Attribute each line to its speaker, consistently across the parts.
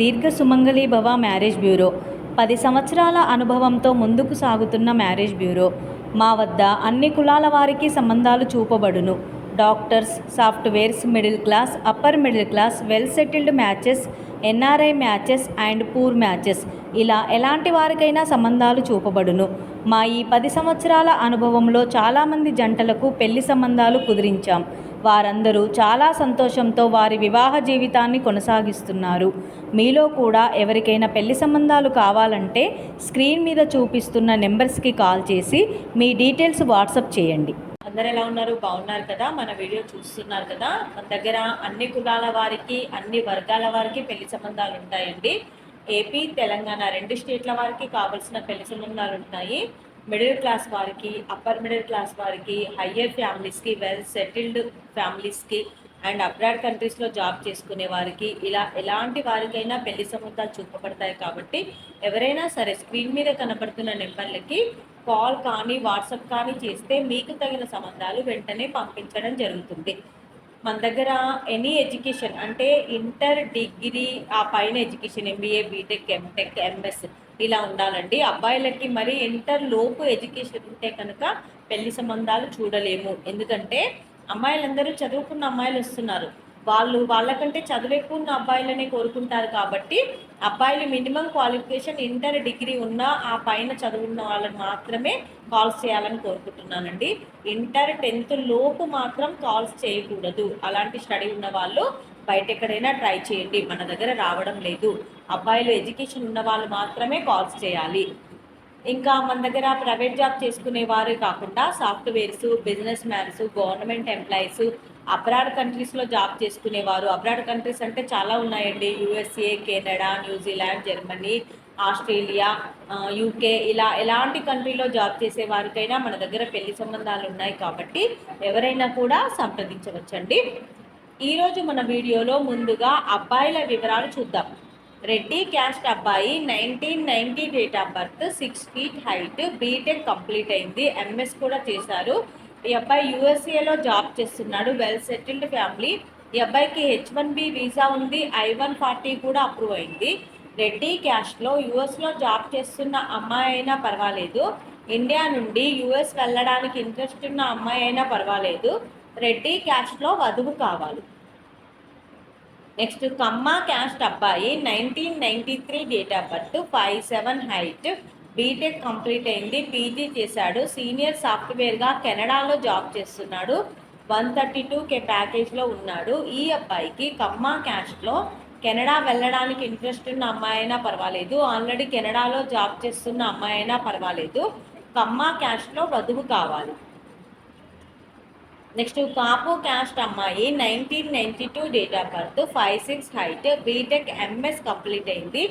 Speaker 1: దీర్ఘ సుమంగళి భవ marriage bureau 10 సంవత్సరాల అనుభవంతో ముందుకు సాగుతున్న మ్యారేజ్ బ్యూరో. మా వద్ద అన్ని కులాల వారికి సంబంధాలు చూపబడును. Doctors, softwares, middle class, upper middle class, well settled matches, NRI matches and poor matches, ఇలా ఎలాంటి వారికైనా సంబంధాలు చూపబడును. మా ఈ 10 సంవత్సరాల అనుభవంలో చాలామంది జంటలకు పెళ్లి సంబంధాలు కుదిరించాం. వారందరూ చాలా సంతోషంతో వారి వివాహ జీవితాన్ని కొనసాగిస్తున్నారు. మీలో కూడా ఎవరికైనా పెళ్లి సంబంధాలు కావాలంటే స్క్రీన్ మీద చూపిస్తున్న నెంబర్స్కి కాల్ చేసి మీ డీటెయిల్స్ వాట్సాప్ చేయండి. అందరు ఎలా ఉన్నారు? బాగున్నారు కదా? మన వీడియో చూస్తున్నారు కదా? మన దగ్గర అన్ని కులాల వారికి, అన్ని వర్గాల వారికి పెళ్లి సంబంధాలు ఉంటాయండి. ఏపీ, తెలంగాణ 2 స్టేట్ల వారికి కావాల్సిన పెళ్లి సంబంధాలు ఉంటాయి. మిడిల్ క్లాస్ వారికి, అప్పర్ మిడిల్ క్లాస్ వారికి, హయ్యర్ ఫ్యామిలీస్కి, వెల్ సెటిల్డ్ ఫ్యామిలీస్కి అండ్ అబ్రాడ్ కంట్రీస్లో జాబ్ చేసుకునే వారికి, ఇలా ఎలాంటి వారికైనా పెళ్లి సంబంధాలు చూపబడతాయి. కాబట్టి ఎవరైనా సరే స్క్రీన్ మీద కనబడుతున్న నెంబర్లకి కాల్ కానీ వాట్సాప్ కానీ చేస్తే మీకు తగిన సంబంధాలు వెంటనే పంపించడం జరుగుతుంది. మన దగ్గర ఎనీ ఎడ్యుకేషన్ అంటే ఇంటర్, డిగ్రీ, ఆ పైన education MBA, BTech, MTech, MS ఇలా ఉండాలండి. అబ్బాయిలకి మరి ఇంటర్ లోపు ఎడ్యుకేషన్ ఉంటే కనుక పెళ్లి సంబంధాలు చూడలేము. ఎందుకంటే అమ్మాయిలందరూ చదువుకున్న అమ్మాయిలు వస్తున్నారు. వాళ్ళకంటే చదువు ఎక్కువ ఉన్న అబ్బాయిలనే కోరుకుంటారు. కాబట్టి అబ్బాయిలు మినిమం క్వాలిఫికేషన్ ఇంటర్, డిగ్రీ ఉన్న ఆ పైన చదువున్న వాళ్ళని మాత్రమే కాల్స్ చేయాలని కోరుకుంటున్నానండి. ఇంటర్ 10th లోపు మాత్రం కాల్స్ చేయకూడదు. అలాంటి స్టడీ ఉన్న వాళ్ళు బయట ఎక్కడైనా ట్రై చేయండి, మన దగ్గర రావడం లేదు. అబ్బాయిలు ఎడ్యుకేషన్ ఉన్న వాళ్ళు మాత్రమే కాల్స్ చేయాలి. ఇంకా మన దగ్గర ప్రైవేట్ జాబ్ చేసుకునే వారు కాకుండా softwares, business mans, government employees, abroad కంట్రీస్లో జాబ్ చేసుకునేవారు. అబ్రాడ్ కంట్రీస్ అంటే చాలా ఉన్నాయండి. USA, Canada, New Zealand, Germany, Australia, UK, ఇలా ఎలాంటి కంట్రీలో జాబ్ చేసే వారికైనా మన దగ్గర పెళ్లి సంబంధాలు ఉన్నాయి. కాబట్టి ఎవరైనా కూడా సంప్రదించవచ్చండి. ఈరోజు మన వీడియోలో ముందుగా అబ్బాయిల వివరాలు చూద్దాం. రెడ్డి క్యాస్ట్ అబ్బాయి, 1990 date of birth, 6 feet height, BTech complete అయింది, ఎంఎస్ కూడా చేశారు. ఈ అబ్బాయి యూఎస్ఏలో జాబ్ చేస్తున్నాడు, వెల్ సెటిల్డ్ ఫ్యామిలీ. ఈ అబ్బాయికి H1B వీసా ఉంది, I-140 కూడా అప్రూవ్ అయింది. రెడ్డి క్యాస్ట్లో యూఎస్లో జాబ్ చేస్తున్న అమ్మాయి అయినా పర్వాలేదు, ఇండియా నుండి యూఎస్ వెళ్ళడానికి ఇంట్రెస్ట్ ఉన్న అమ్మాయి అయినా పర్వాలేదు, రెడ్డి క్యాస్ట్లో వధువు కావాలి. నెక్స్ట్ కమ్మ క్యాస్ట్ అబ్బాయి, 1993 date of birth, 5'7" height, BTech complete అయింది, పీజీ చేశాడు, సీనియర్ సాఫ్ట్వేర్గా కెనడాలో జాబ్ చేస్తున్నాడు, 132K ప్యాకేజ్లో ఉన్నాడు. ఈ అబ్బాయికి కమ్మ క్యాస్ట్లో కెనడా వెళ్ళడానికి ఇంట్రెస్ట్ ఉన్న అమ్మాయి అయినా పర్వాలేదు, ఆల్రెడీ కెనడాలో జాబ్ చేస్తున్న అమ్మాయి అయినా పర్వాలేదు, కమ్మ క్యాస్ట్లో వధువు కావాలి. నెక్స్ట్ కాపు క్యాస్ట్ అమ్మాయి, 1992 date of birth, 5'6" height, BTech MS complete అయింది,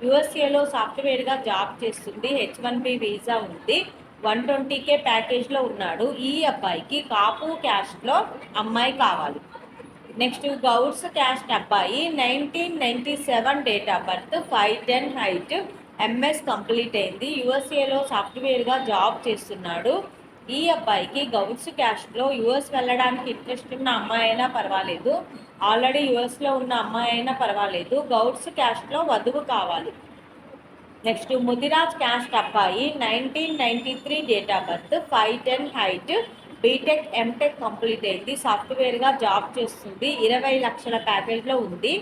Speaker 1: యూఎస్ఏలో సాఫ్ట్వేర్గా జాబ్ చేస్తుంది, H1B వీసా ఉంది, 120K ప్యాకేజ్లో ఉన్నాడు. ఈ అబ్బాయికి కాపు క్యాస్ట్లో అమ్మాయి కావాలి. నెక్స్ట్ గౌడ్స్ క్యాస్ట్ అబ్బాయి, 1997 date of birth, 5'10" height, MS complete అయింది, యూఎస్ఏలో సాఫ్ట్వేర్గా జాబ్ చేస్తున్నాడు. ఈ అబ్బాయికి గౌడ్స్ క్యాస్ట్లో యూఎస్ వెళ్ళడానికి ఇంట్రెస్ట్ ఉన్న అమ్మాయి అయినా పర్వాలేదు, ఆల్రెడీ యూఎస్లో ఉన్న అమ్మాయి అయినా పర్వాలేదు, గౌడ్స్ క్యాస్ట్లో వధువు కావాలి. నెక్స్ట్ ముదిరాజ్ క్యాస్ట్ అబ్బాయి, 1993 date of birth, 5'10" height, BTech MTech complete అయింది, సాఫ్ట్వేర్గా జాబ్ చేస్తుంది, 20 లక్షల ప్యాకేజ్లో ఉంది.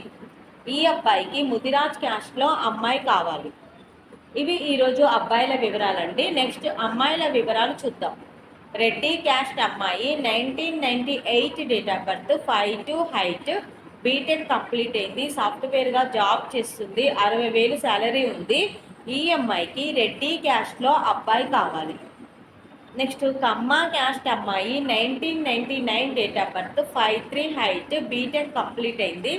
Speaker 1: ఈ అబ్బాయికి ముదిరాజ్ క్యాస్ట్లో అమ్మాయి కావాలి. ఇవి ఈరోజు అబ్బాయిల వివరాలండి. నెక్స్ట్ అమ్మాయిల వివరాలు చూద్దాం. రెడ్డి క్యాస్ట్ అమ్మాయి, 1998 date of birth, 5'2" height, BTech complete అయింది, సాఫ్ట్వేర్గా జాబ్ చేస్తుంది, 60,000 శాలరీ ఉంది. ఈ అమ్మాయికి రెడ్డి క్యాస్ట్లో అబ్బాయి కావాలి. నెక్స్ట్ కమ్మ క్యాస్ట్ అమ్మాయి, 1999 date of birth, 5'3" height, BTech complete అయింది,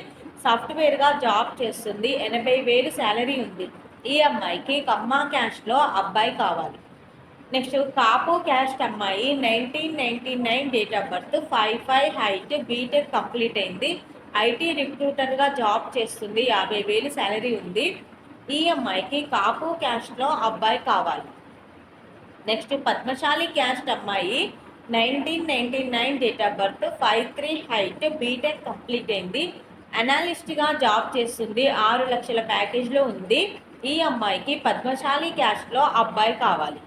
Speaker 1: సాఫ్ట్వేర్గా జాబ్ చేస్తుంది, 80,000 శాలరీ ఉంది. ఈ అమ్మాయికి కమ్మ క్యాస్ట్లో అబ్బాయి కావాలి. నెక్స్ట్ కాపు క్యాస్ట్ అమ్మాయి, 1999 date of birth, 5'5" height, BTech complete అయింది, ఐటీ రిక్రూటర్గా జాబ్ చేస్తుంది, 50,000 శాలరీ ఉంది. ఈ అమ్మాయికి కాపు క్యాస్ట్లో అబ్బాయి కావాలి. నెక్స్ట్ పద్మశాలి క్యాస్ట్ అమ్మాయి, 1999 date of birth, 5'3" height, BTech complete అయింది, అనాలిస్ట్గా జాబ్ చేస్తుంది, 6 లక్షల ప్యాకేజ్లో ఉంది. ఈ అమ్మాయికి పద్మశాలి క్యాస్ట్లో అబ్బాయి కావాలి.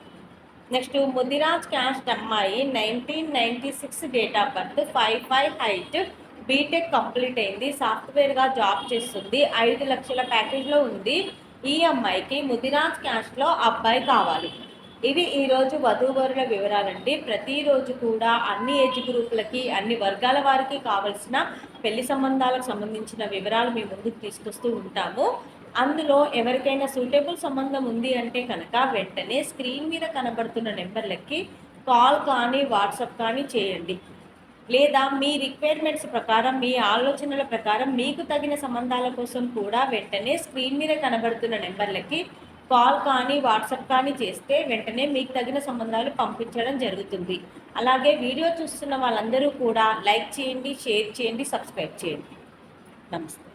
Speaker 1: నెక్స్ట్ ముదిరాజ్ క్యాస్ట్ అమ్మాయి 1996 date of birth, 5'5" height, BTech complete అయింది, సాఫ్ట్వేర్గా జాబ్ చేస్తుంది, 5 లక్షల ప్యాకేజ్లో ఉంది. ఈ అమ్మాయికి ముదిరాజ్ క్యాస్ట్లో అబ్బాయి కావాలి. ఇవి ఈరోజు వధూవరుల వివరాలండి. ప్రతిరోజు కూడా అన్ని ఏజ్ గ్రూపులకి, అన్ని వర్గాల వారికి కావలసిన పెళ్లి సంబంధాలకు సంబంధించిన వివరాలు మీ ముందుకు తీసుకొస్తూ ఉంటాము. అందులో ఎవరికైనా సూటబుల్ సంబంధం ఉంది అంటే కనుక వెంటనే స్క్రీన్ మీద కనబడుతున్న నెంబర్లకి కాల్ కానీ వాట్సాప్ కానీ చేయండి. లేదా మీ రిక్వైర్మెంట్స్ ప్రకారం, మీ ఆలోచనల ప్రకారం మీకు తగిన సంబంధాల కోసం కూడా వెంటనే స్క్రీన్ మీద కనబడుతున్న నెంబర్లకి కాల్ కానీ వాట్సాప్ కానీ చేస్తే వెంటనే మీకు తగిన సంబంధాలు పంపించడం జరుగుతుంది. అలాగే వీడియో చూస్తున్న వాళ్ళందరూ కూడా లైక్ చేయండి, షేర్ చేయండి, సబ్స్క్రైబ్ చేయండి. నమస్తే.